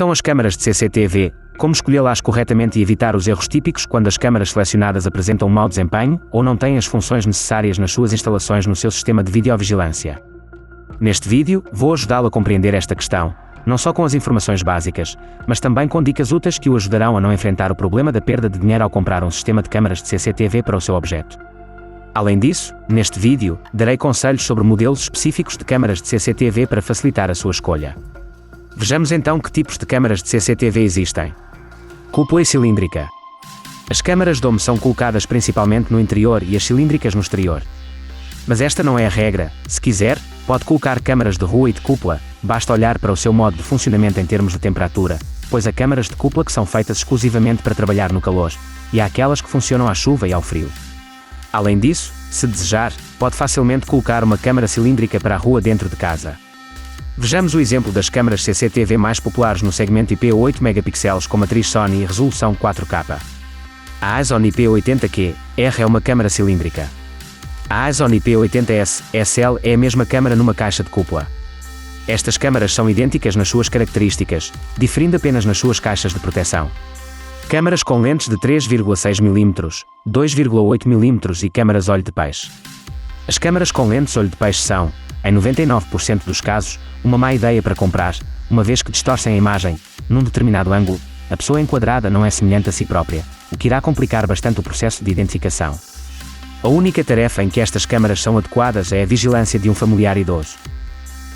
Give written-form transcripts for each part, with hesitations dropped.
São as câmaras de CCTV, como escolhê-las corretamente e evitar os erros típicos quando as câmaras selecionadas apresentam mau desempenho ou não têm as funções necessárias nas suas instalações no seu sistema de videovigilância. Neste vídeo, vou ajudá-lo a compreender esta questão, não só com as informações básicas, mas também com dicas úteis que o ajudarão a não enfrentar o problema da perda de dinheiro ao comprar um sistema de câmaras de CCTV para o seu objeto. Além disso, neste vídeo, darei conselhos sobre modelos específicos de câmaras de CCTV para facilitar a sua escolha. Vejamos então que tipos de câmaras de CCTV existem. Cúpula e cilíndrica. As câmaras dome são colocadas principalmente no interior e as cilíndricas no exterior. Mas esta não é a regra. Se quiser, pode colocar câmaras de rua e de cúpula, basta olhar para o seu modo de funcionamento em termos de temperatura, pois há câmaras de cúpula que são feitas exclusivamente para trabalhar no calor, e há aquelas que funcionam à chuva e ao frio. Além disso, se desejar, pode facilmente colocar uma câmara cilíndrica para a rua dentro de casa. Vejamos o exemplo das câmaras CCTV mais populares no segmento IP 8 megapixels com matriz Sony e resolução 4K. A Aizon IP80Q-R é uma câmara cilíndrica. A Aizon IP80S SL é a mesma câmara numa caixa de cúpula. Estas câmaras são idênticas nas suas características, diferindo apenas nas suas caixas de proteção. Câmaras com lentes de 3,6 mm, 2,8 mm e câmaras olho de peixe. As câmaras com lentes olho de peixe são, em 99% dos casos, uma má ideia para comprar, uma vez que distorcem a imagem, num determinado ângulo, a pessoa enquadrada não é semelhante a si própria, o que irá complicar bastante o processo de identificação. A única tarefa em que estas câmaras são adequadas é a vigilância de um familiar idoso.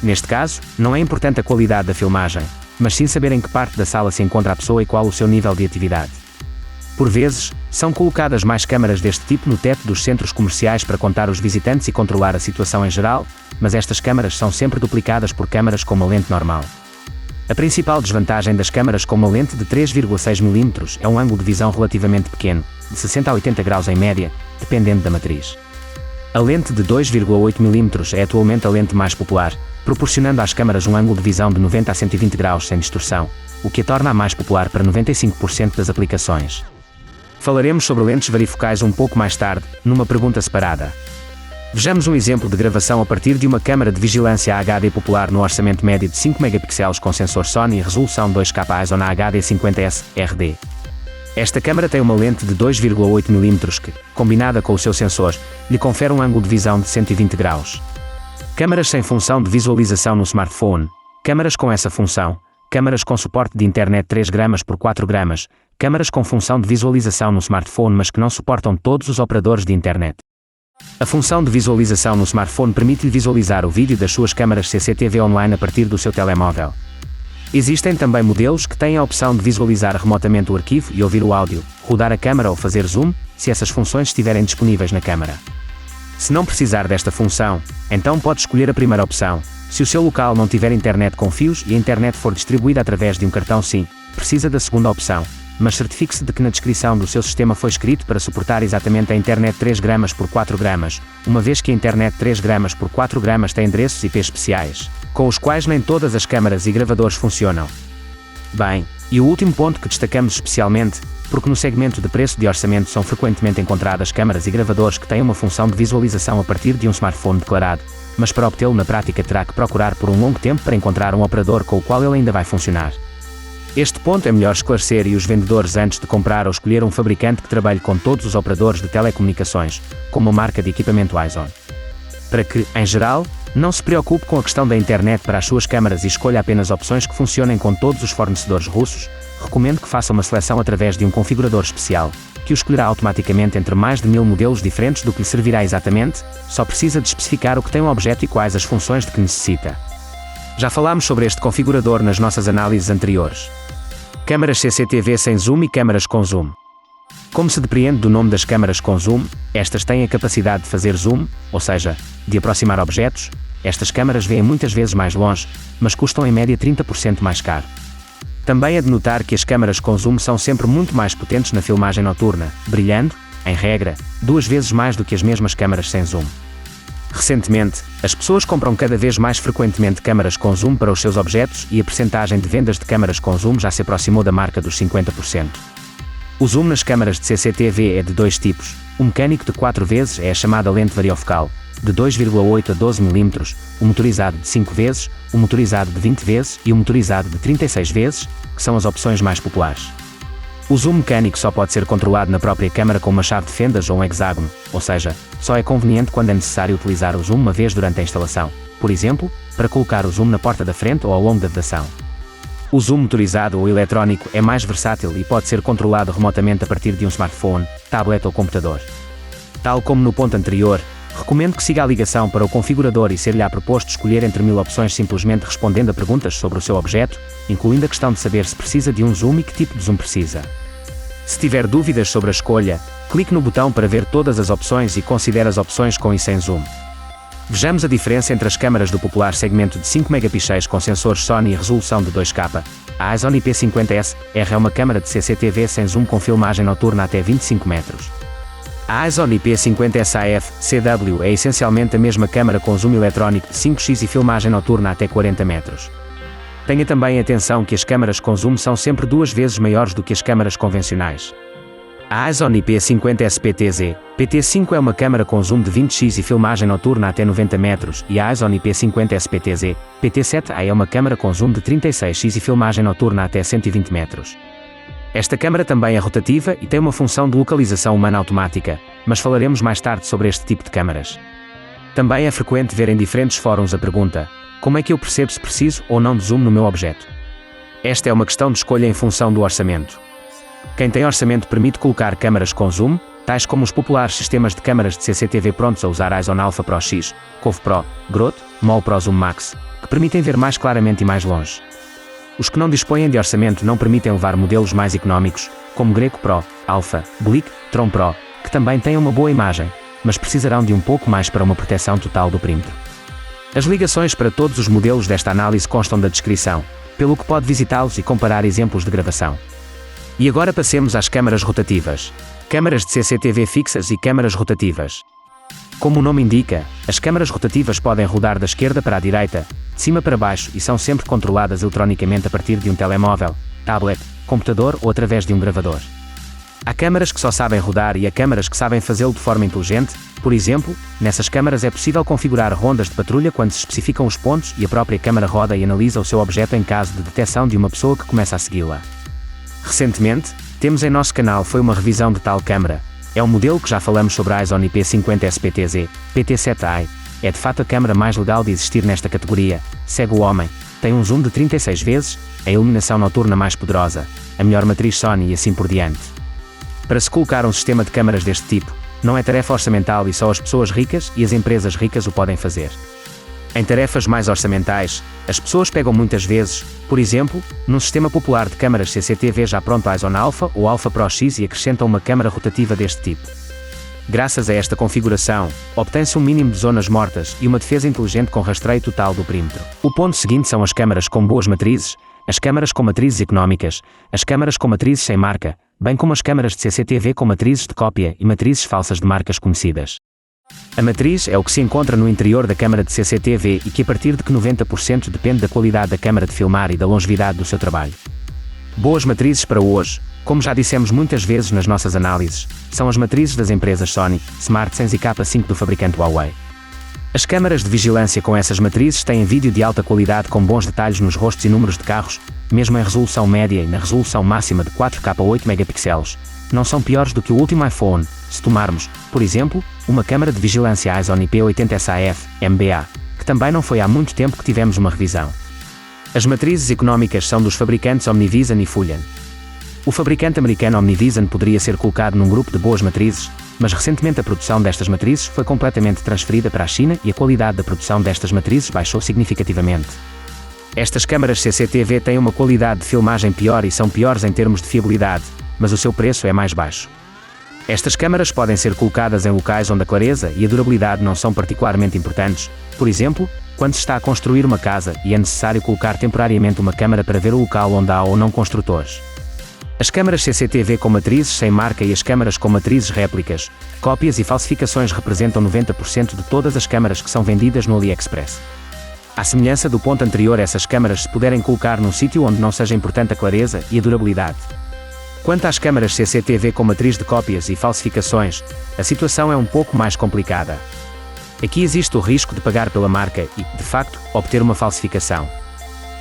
Neste caso, não é importante a qualidade da filmagem, mas sim saber em que parte da sala se encontra a pessoa e qual o seu nível de atividade. Por vezes, são colocadas mais câmaras deste tipo no teto dos centros comerciais para contar os visitantes e controlar a situação em geral, mas estas câmaras são sempre duplicadas por câmaras com uma lente normal. A principal desvantagem das câmaras com uma lente de 3,6 mm é um ângulo de visão relativamente pequeno, de 60 a 80 graus em média, dependendo da matriz. A lente de 2,8 mm é atualmente a lente mais popular, proporcionando às câmaras um ângulo de visão de 90 a 120 graus sem distorção, o que a torna a mais popular para 95% das aplicações. Falaremos sobre lentes varifocais um pouco mais tarde, numa pergunta separada. Vejamos um exemplo de gravação a partir de uma câmara de vigilância HD popular no orçamento médio de 5 megapixels com sensor Sony e resolução 2K Aizon HD50S RD. Esta câmara tem uma lente de 2,8 mm que, combinada com o seu sensor, lhe confere um ângulo de visão de 120 graus. Câmaras sem função de visualização no smartphone, câmaras com essa função, câmaras com suporte de internet 3 gramas por 4 gramas, câmaras com função de visualização no smartphone mas que não suportam todos os operadores de internet. A função de visualização no smartphone permite-lhe visualizar o vídeo das suas câmaras CCTV online a partir do seu telemóvel. Existem também modelos que têm a opção de visualizar remotamente o arquivo e ouvir o áudio, rodar a câmara ou fazer zoom, se essas funções estiverem disponíveis na câmara. Se não precisar desta função, então pode escolher a primeira opção. Se o seu local não tiver internet com fios e a internet for distribuída através de um cartão SIM, precisa da segunda opção, mas certifique-se de que na descrição do seu sistema foi escrito para suportar exatamente a internet 3 gramas por 4 gramas, uma vez que a internet 3 gramas por 4 gramas tem endereços IP especiais, com os quais nem todas as câmaras e gravadores funcionam. Bem, e o último ponto que destacamos especialmente, porque no segmento de preço de orçamento são frequentemente encontradas câmaras e gravadores que têm uma função de visualização a partir de um smartphone declarado, mas para obtê-lo na prática terá que procurar por um longo tempo para encontrar um operador com o qual ele ainda vai funcionar. Este ponto é melhor esclarecer e os vendedores antes de comprar ou escolher um fabricante que trabalhe com todos os operadores de telecomunicações, como a marca de equipamento Aizon. Para que, em geral, não se preocupe com a questão da internet para as suas câmaras e escolha apenas opções que funcionem com todos os fornecedores russos, recomendo que faça uma seleção através de um configurador especial, que o escolherá automaticamente entre mais de 1000 modelos diferentes do que lhe servirá exatamente, só precisa de especificar o que tem o objeto e quais as funções de que necessita. Já falámos sobre este configurador nas nossas análises anteriores. Câmaras CCTV sem zoom e câmaras com zoom. Como se depreende do nome das câmaras com zoom, estas têm a capacidade de fazer zoom, ou seja, de aproximar objetos. Estas câmaras veem muitas vezes mais longe, mas custam em média 30% mais caro. Também é de notar que as câmaras com zoom são sempre muito mais potentes na filmagem noturna, brilhando, em regra, 2 vezes mais do que as mesmas câmaras sem zoom. Recentemente, as pessoas compram cada vez mais frequentemente câmaras com zoom para os seus objetos e a percentagem de vendas de câmaras com zoom já se aproximou da marca dos 50%. O zoom nas câmaras de CCTV é de 2 tipos, O mecânico de 4 vezes é a chamada lente variofocal, de 2,8 a 12 mm, o motorizado de 5 vezes, o motorizado de 20 vezes e o motorizado de 36 vezes, que são as opções mais populares. O zoom mecânico só pode ser controlado na própria câmara com uma chave de fendas ou um hexágono, ou seja, só é conveniente quando é necessário utilizar o zoom uma vez durante a instalação, por exemplo, para colocar o zoom na porta da frente ou ao longo da vedação. O zoom motorizado ou eletrónico é mais versátil e pode ser controlado remotamente a partir de um smartphone, tablet ou computador. Tal como no ponto anterior, recomendo que siga a ligação para o configurador e ser-lhe proposto escolher entre 1000 opções simplesmente respondendo a perguntas sobre o seu objeto, incluindo a questão de saber se precisa de um zoom e que tipo de zoom precisa. Se tiver dúvidas sobre a escolha, clique no botão para ver todas as opções e considere as opções com e sem zoom. Vejamos a diferença entre as câmaras do popular segmento de 5 megapixels com sensores Sony e resolução de 2K. A Sony IP50S R é uma câmara de CCTV sem zoom com filmagem noturna até 25 metros. A Sony IP50S AF-CW é essencialmente a mesma câmara com zoom eletrónico de 5x e filmagem noturna até 40 metros. Tenha também atenção que as câmaras com zoom são sempre 2 vezes maiores do que as câmaras convencionais. A Sony IP50S PTZ PT5 é uma câmara com zoom de 20x e filmagem noturna até 90 metros e a Sony IP50S PTZ PT7A é uma câmara com zoom de 36x e filmagem noturna até 120 metros. Esta câmara também é rotativa e tem uma função de localização humana automática, mas falaremos mais tarde sobre este tipo de câmaras. Também é frequente ver em diferentes fóruns a pergunta: como é que eu percebo se preciso ou não de zoom no meu objeto? Esta é uma questão de escolha em função do orçamento. Quem tem orçamento permite colocar câmaras com zoom, tais como os populares sistemas de câmaras de CCTV prontos a usar ISON Alpha Pro X, Cove Pro, Grot, Mol Pro Zoom Max, que permitem ver mais claramente e mais longe. Os que não dispõem de orçamento não permitem levar modelos mais económicos, como Greco Pro, Alpha, Blick, Tron Pro, que também têm uma boa imagem, mas precisarão de um pouco mais para uma proteção total do perímetro. As ligações para todos os modelos desta análise constam da descrição, pelo que pode visitá-los e comparar exemplos de gravação. E agora passemos às câmaras rotativas. Câmaras de CCTV fixas e câmaras rotativas. Como o nome indica, as câmaras rotativas podem rodar da esquerda para a direita, de cima para baixo e são sempre controladas eletronicamente a partir de um telemóvel, tablet, computador ou através de um gravador. Há câmaras que só sabem rodar e há câmaras que sabem fazê-lo de forma inteligente. Por exemplo, nessas câmaras é possível configurar rondas de patrulha quando se especificam os pontos e a própria câmara roda e analisa o seu objeto em caso de detecção de uma pessoa que começa a segui-la. Recentemente, temos em nosso canal foi uma revisão de tal câmara. É um modelo que já falamos sobre a Sony IP50S PTZ, PT7A. É de fato a câmara mais legal de existir nesta categoria. Segue o homem, tem um zoom de 36 vezes, a iluminação noturna mais poderosa, a melhor matriz Sony e assim por diante. Para se colocar um sistema de câmaras deste tipo, não é tarefa orçamental e só as pessoas ricas e as empresas ricas o podem fazer. Em tarefas mais orçamentais, as pessoas pegam muitas vezes, por exemplo, num sistema popular de câmaras CCTV já pronto ISON Alpha ou Alpha Pro X e acrescentam uma câmara rotativa deste tipo. Graças a esta configuração, obtém-se um mínimo de zonas mortas e uma defesa inteligente com rastreio total do perímetro. O ponto seguinte são as câmaras com boas matrizes, as câmaras com matrizes económicas, as câmaras com matrizes sem marca, bem como as câmaras de CCTV com matrizes de cópia e matrizes falsas de marcas conhecidas. A matriz é o que se encontra no interior da câmara de CCTV e que a partir de que 90% depende da qualidade da câmara de filmar e da longevidade do seu trabalho. Boas matrizes para hoje, como já dissemos muitas vezes nas nossas análises, são as matrizes das empresas Sony, SmartSense e K5 do fabricante Huawei. As câmaras de vigilância com essas matrizes têm vídeo de alta qualidade com bons detalhes nos rostos e números de carros, mesmo em resolução média e na resolução máxima de 4K 8 megapixels. Não são piores do que o último iPhone, se tomarmos, por exemplo, uma câmara de vigilância Sony IP80S AF-MBA, que também não foi há muito tempo que tivemos uma revisão. As matrizes económicas são dos fabricantes Omnivision e Fujian. O fabricante americano Omnivision poderia ser colocado num grupo de boas matrizes, mas recentemente a produção destas matrizes foi completamente transferida para a China e a qualidade da produção destas matrizes baixou significativamente. Estas câmaras CCTV têm uma qualidade de filmagem pior e são piores em termos de fiabilidade, mas o seu preço é mais baixo. Estas câmaras podem ser colocadas em locais onde a clareza e a durabilidade não são particularmente importantes, por exemplo, quando se está a construir uma casa e é necessário colocar temporariamente uma câmara para ver o local onde há ou não construtores. As câmaras CCTV com matrizes sem marca e as câmaras com matrizes réplicas, cópias e falsificações representam 90% de todas as câmaras que são vendidas no AliExpress. À semelhança do ponto anterior, essas câmaras se puderem colocar num sítio onde não seja importante a clareza e a durabilidade. Quanto às câmaras CCTV com matriz de cópias e falsificações, a situação é um pouco mais complicada. Aqui existe o risco de pagar pela marca e, de facto, obter uma falsificação.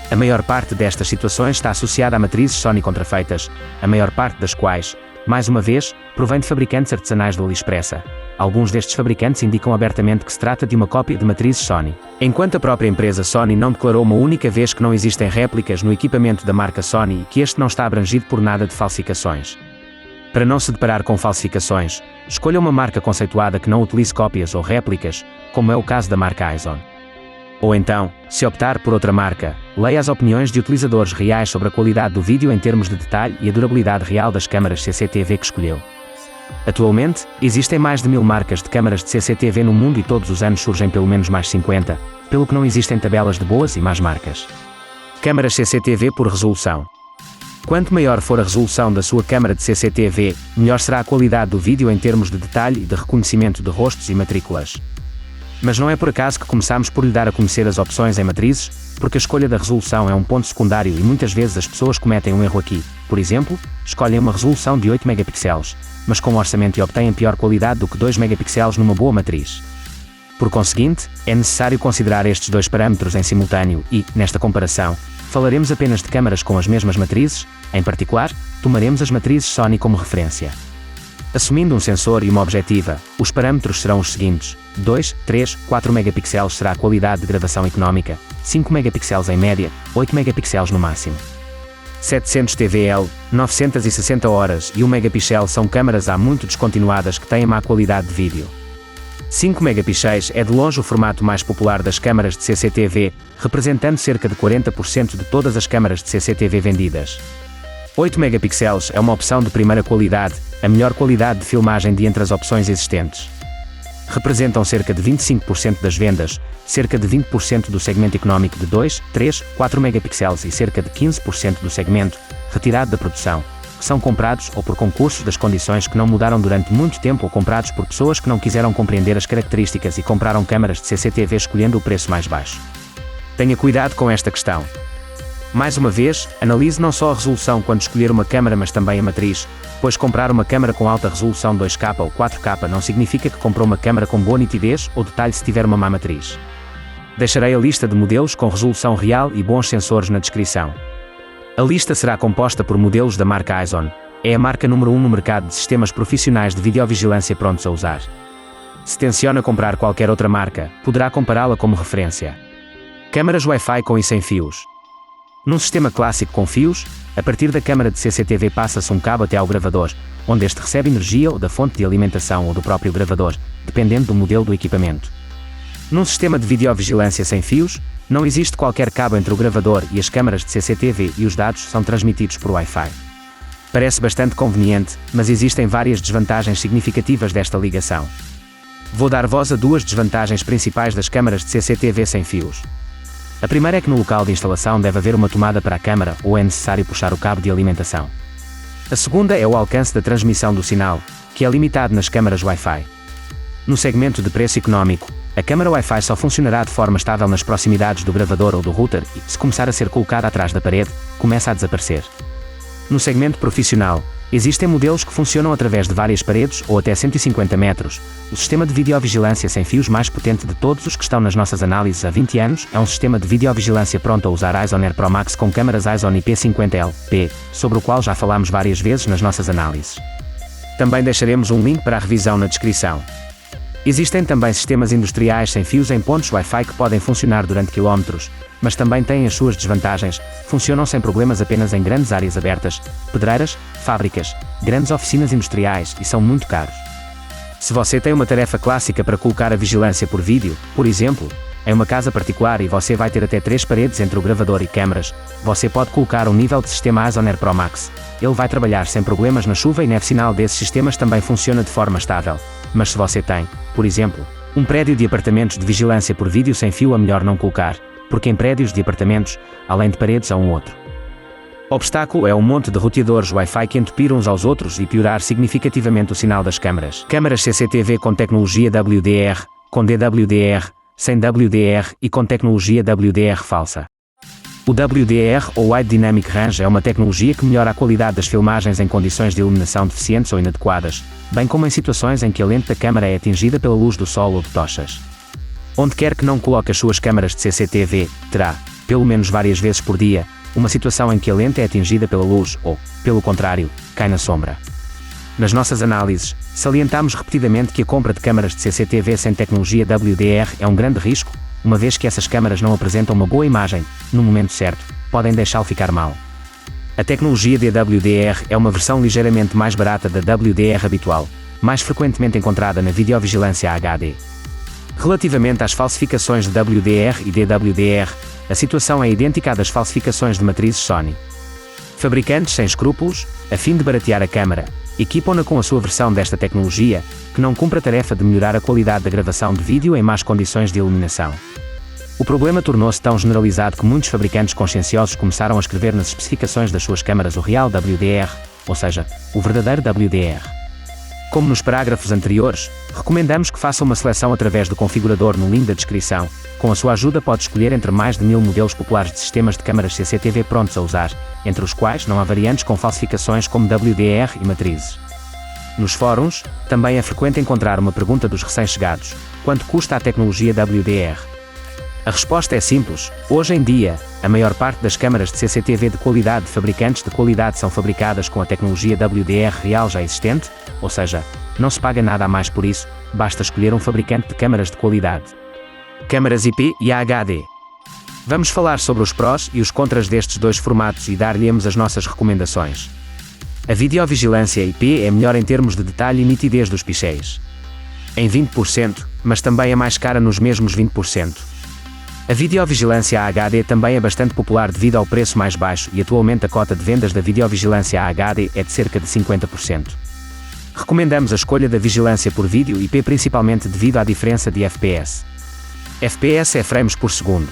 A maior parte destas situações está associada a matrizes Sony contrafeitas, a maior parte das quais, mais uma vez, provém de fabricantes artesanais do AliExpress. Alguns destes fabricantes indicam abertamente que se trata de uma cópia de matrizes Sony, enquanto a própria empresa Sony não declarou uma única vez que não existem réplicas no equipamento da marca Sony e que este não está abrangido por nada de falsificações. Para não se deparar com falsificações, escolha uma marca conceituada que não utilize cópias ou réplicas, como é o caso da marca Aizon. Ou então, se optar por outra marca, leia as opiniões de utilizadores reais sobre a qualidade do vídeo em termos de detalhe e a durabilidade real das câmaras CCTV que escolheu. Atualmente, existem mais de 1000 marcas de câmaras de CCTV no mundo e todos os anos surgem pelo menos mais 50, pelo que não existem tabelas de boas e más marcas. Câmaras CCTV por resolução. Quanto maior for a resolução da sua câmara de CCTV, melhor será a qualidade do vídeo em termos de detalhe e de reconhecimento de rostos e matrículas. Mas não é por acaso que começamos por lhe dar a conhecer as opções em matrizes, porque a escolha da resolução é um ponto secundário e muitas vezes as pessoas cometem um erro aqui. Por exemplo, escolhem uma resolução de 8 megapixels, mas com um orçamento e obtêm pior qualidade do que 2 megapixels numa boa matriz. Por conseguinte, é necessário considerar estes dois parâmetros em simultâneo e, nesta comparação, falaremos apenas de câmaras com as mesmas matrizes, em particular, tomaremos as matrizes Sony como referência. Assumindo um sensor e uma objetiva, os parâmetros serão os seguintes: 2, 3, 4 megapixels será a qualidade de gravação económica, 5 megapixels em média, 8 megapixels no máximo. 700 TVL, 960 horas e 1 megapixel são câmaras há muito descontinuadas que têm má qualidade de vídeo. 5 megapixels é de longe o formato mais popular das câmaras de CCTV, representando cerca de 40% de todas as câmaras de CCTV vendidas. 8 megapixels é uma opção de primeira qualidade, a melhor qualidade de filmagem de entre as opções existentes. Representam cerca de 25% das vendas, cerca de 20% do segmento económico de 2, 3, 4 megapixels e cerca de 15% do segmento, retirado da produção, que são comprados ou por concursos das condições que não mudaram durante muito tempo ou comprados por pessoas que não quiseram compreender as características e compraram câmaras de CCTV escolhendo o preço mais baixo. Tenha cuidado com esta questão. Mais uma vez, analise não só a resolução quando escolher uma câmara mas também a matriz, pois comprar uma câmara com alta resolução 2K ou 4K não significa que comprou uma câmara com boa nitidez ou detalhe se tiver uma má matriz. Deixarei a lista de modelos com resolução real e bons sensores na descrição. A lista será composta por modelos da marca Aizon, é a marca número 1 no mercado de sistemas profissionais de videovigilância prontos a usar. Se tenciona comprar qualquer outra marca, poderá compará-la como referência. Câmaras Wi-Fi com e sem fios. Num sistema clássico com fios, a partir da câmara de CCTV passa-se um cabo até ao gravador, onde este recebe energia ou da fonte de alimentação ou do próprio gravador, dependendo do modelo do equipamento. Num sistema de videovigilância sem fios, não existe qualquer cabo entre o gravador e as câmaras de CCTV e os dados são transmitidos por Wi-Fi. Parece bastante conveniente, mas existem várias desvantagens significativas desta ligação. Vou dar voz a duas desvantagens principais das câmaras de CCTV sem fios. A primeira é que no local de instalação deve haver uma tomada para a câmara ou é necessário puxar o cabo de alimentação. A segunda é o alcance da transmissão do sinal, que é limitado nas câmaras Wi-Fi. No segmento de preço económico, a câmara Wi-Fi só funcionará de forma estável nas proximidades do gravador ou do router e, se começar a ser colocada atrás da parede, começa a desaparecer. No segmento profissional, existem modelos que funcionam através de várias paredes ou até 150 metros. O sistema de videovigilância sem fios mais potente de todos os que estão nas nossas análises há 20 anos é um sistema de videovigilância pronto a usar Aizon Air Pro Max com câmaras Aizon IP50L-P, sobre o qual já falámos várias vezes nas nossas análises. Também deixaremos um link para a revisão na descrição. Existem também sistemas industriais sem fios em pontos Wi-Fi que podem funcionar durante quilómetros, mas também têm as suas desvantagens, funcionam sem problemas apenas em grandes áreas abertas, pedreiras, fábricas, grandes oficinas industriais e são muito caros. Se você tem uma tarefa clássica para colocar a vigilância por vídeo, por exemplo, em uma casa particular e você vai ter até 3 paredes entre o gravador e câmaras, você pode colocar um nível de sistema Aizon Air Pro Max. Ele vai trabalhar sem problemas na chuva e neve, sinal desses sistemas também funciona de forma estável. Mas se você tem, por exemplo, um prédio de apartamentos de vigilância por vídeo sem fio, é melhor não colocar, porque em prédios de apartamentos, além de paredes há um outro obstáculo é um monte de roteadores Wi-Fi que entupir uns aos outros e piorar significativamente o sinal das câmaras. Câmaras CCTV com tecnologia WDR, com DWDR, sem WDR e com tecnologia WDR falsa. O WDR ou Wide Dynamic Range é uma tecnologia que melhora a qualidade das filmagens em condições de iluminação deficientes ou inadequadas, bem como em situações em que a lente da câmara é atingida pela luz do sol ou de tochas. Onde quer que não coloque as suas câmaras de CCTV, terá, pelo menos várias vezes por dia, uma situação em que a lente é atingida pela luz ou, pelo contrário, cai na sombra. Nas nossas análises, salientamos repetidamente que a compra de câmaras de CCTV sem tecnologia WDR é um grande risco, uma vez que essas câmaras não apresentam uma boa imagem, no momento certo, podem deixá-lo ficar mal. A tecnologia de WDR é uma versão ligeiramente mais barata da WDR habitual, mais frequentemente encontrada na videovigilância HD. Relativamente às falsificações de WDR e DWDR, a situação é idêntica à das falsificações de matrizes Sony. Fabricantes sem escrúpulos, a fim de baratear a câmara, equipam-na com a sua versão desta tecnologia, que não cumpre a tarefa de melhorar a qualidade da gravação de vídeo em más condições de iluminação. O problema tornou-se tão generalizado que muitos fabricantes conscienciosos começaram a escrever nas especificações das suas câmaras o real WDR, ou seja, o verdadeiro WDR. Como nos parágrafos anteriores, recomendamos que faça uma seleção através do configurador no link da descrição. Com a sua ajuda pode escolher entre mais de 1000 modelos populares de sistemas de câmaras CCTV prontos a usar, entre os quais não há variantes com falsificações como WDR e matrizes. Nos fóruns, também é frequente encontrar uma pergunta dos recém-chegados: quanto custa a tecnologia WDR? A resposta é simples: hoje em dia, a maior parte das câmaras de CCTV de qualidade de fabricantes de qualidade são fabricadas com a tecnologia WDR real já existente, ou seja, não se paga nada a mais por isso, basta escolher um fabricante de câmaras de qualidade. Câmaras IP e HD. Vamos falar sobre os prós e os contras destes dois formatos e dar-lhe-emos as nossas recomendações. A videovigilância IP é melhor em termos de detalhe e nitidez dos pixels. Em 20%, mas também é mais cara nos mesmos 20%. A videovigilância HD também é bastante popular devido ao preço mais baixo e atualmente a cota de vendas da videovigilância HD é de cerca de 50%. Recomendamos a escolha da vigilância por vídeo IP principalmente devido à diferença de FPS. FPS é frames por segundo.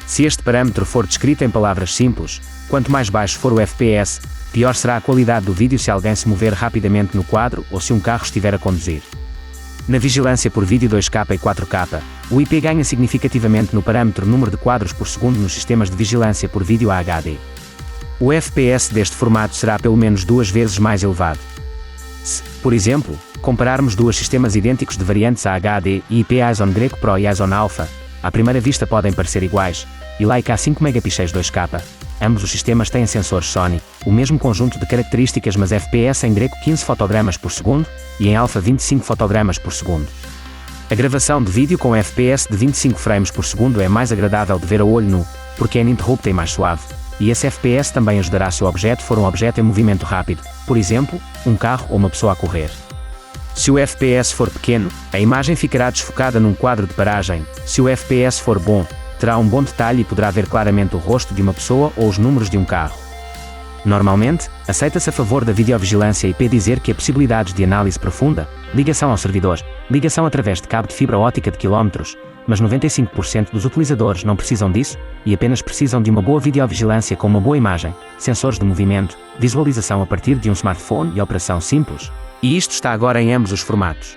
Se este parâmetro for descrito em palavras simples, quanto mais baixo for o FPS, pior será a qualidade do vídeo se alguém se mover rapidamente no quadro ou se um carro estiver a conduzir. Na vigilância por vídeo 2K e 4K, o IP ganha significativamente no parâmetro número de quadros por segundo nos sistemas de vigilância por vídeo HD. O FPS deste formato será pelo menos 2 vezes mais elevado. Se, por exemplo, compararmos dois sistemas idênticos de variantes HD e IP ISON Greco Pro e ISON Alpha, à primeira vista podem parecer iguais, e Leica A5 megapixels 2K, ambos os sistemas têm sensores Sony, o mesmo conjunto de características mas FPS em Greco 15 fotogramas por segundo, e em Alpha 25 fotogramas por segundo. A gravação de vídeo com FPS de 25 frames por segundo é mais agradável de ver a olho nu, porque é ininterrupta e mais suave, e esse FPS também ajudará se o objeto for um objeto em movimento rápido, por exemplo, um carro ou uma pessoa a correr. Se o FPS for pequeno, a imagem ficará desfocada num quadro de paragem. Se o FPS for bom, terá um bom detalhe e poderá ver claramente o rosto de uma pessoa ou os números de um carro. Normalmente, aceita-se a favor da videovigilância IP dizer que há possibilidades de análise profunda, ligação ao servidor, ligação através de cabo de fibra óptica de quilómetros, mas 95% dos utilizadores não precisam disso, e apenas precisam de uma boa videovigilância com uma boa imagem, sensores de movimento, visualização a partir de um smartphone e operação simples. E isto está agora em ambos os formatos.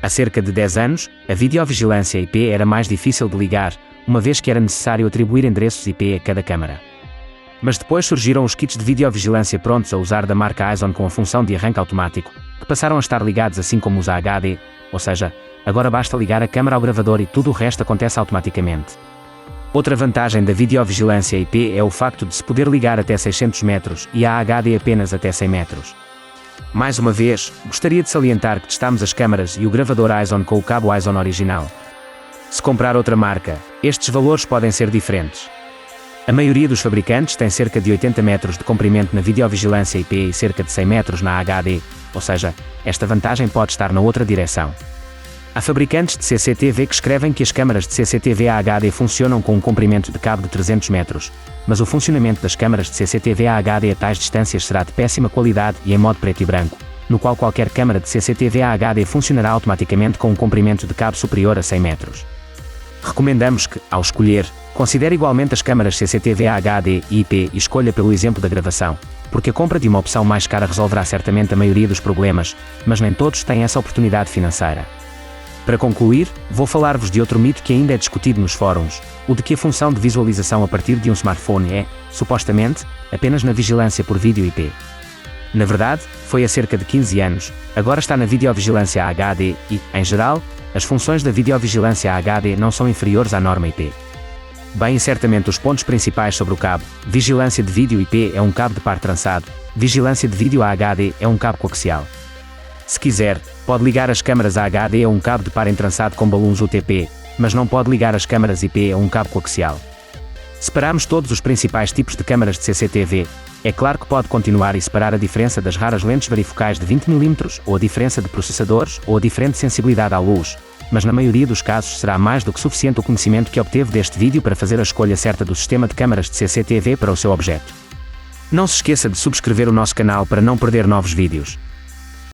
Há cerca de 10 anos, a videovigilância IP era mais difícil de ligar, uma vez que era necessário atribuir endereços IP a cada câmara. Mas depois surgiram os kits de videovigilância prontos a usar da marca ISON com a função de arranque automático, que passaram a estar ligados assim como os HD, ou seja, agora basta ligar a câmara ao gravador e tudo o resto acontece automaticamente. Outra vantagem da videovigilância IP é o facto de se poder ligar até 600 metros e a HD apenas até 100 metros. Mais uma vez, gostaria de salientar que testamos as câmaras e o gravador ISON com o cabo ISON original. Se comprar outra marca, estes valores podem ser diferentes. A maioria dos fabricantes tem cerca de 80 metros de comprimento na videovigilância IP e cerca de 100 metros na HD, ou seja, esta vantagem pode estar na outra direção. Há fabricantes de CCTV que escrevem que as câmaras de CCTV HD funcionam com um comprimento de cabo de 300 metros, mas o funcionamento das câmaras de CCTV HD a tais distâncias será de péssima qualidade e em modo preto e branco, no qual qualquer câmara de CCTV HD funcionará automaticamente com um comprimento de cabo superior a 100 metros. Recomendamos que, ao escolher, considere igualmente as câmaras CCTV HD e IP e escolha pelo exemplo da gravação, porque a compra de uma opção mais cara resolverá certamente a maioria dos problemas, mas nem todos têm essa oportunidade financeira. Para concluir, vou falar-vos de outro mito que ainda é discutido nos fóruns, o de que a função de visualização a partir de um smartphone é, supostamente, apenas na vigilância por vídeo IP. Na verdade, foi há cerca de 15 anos, agora está na videovigilância HD e, em geral, as funções da videovigilância HD não são inferiores à norma IP. Bem, certamente os pontos principais sobre o cabo: vigilância de vídeo IP é um cabo de par trançado, vigilância de vídeo HD é um cabo coaxial. Se quiser, pode ligar as câmaras HD a um cabo de par entrançado com balões UTP, mas não pode ligar as câmaras IP a um cabo coaxial. Separamos todos os principais tipos de câmaras de CCTV. É claro que pode continuar e separar a diferença das raras lentes varifocais de 20 mm, ou a diferença de processadores, ou a diferente sensibilidade à luz, mas na maioria dos casos será mais do que suficiente o conhecimento que obteve deste vídeo para fazer a escolha certa do sistema de câmaras de CCTV para o seu objeto. Não se esqueça de subscrever o nosso canal para não perder novos vídeos.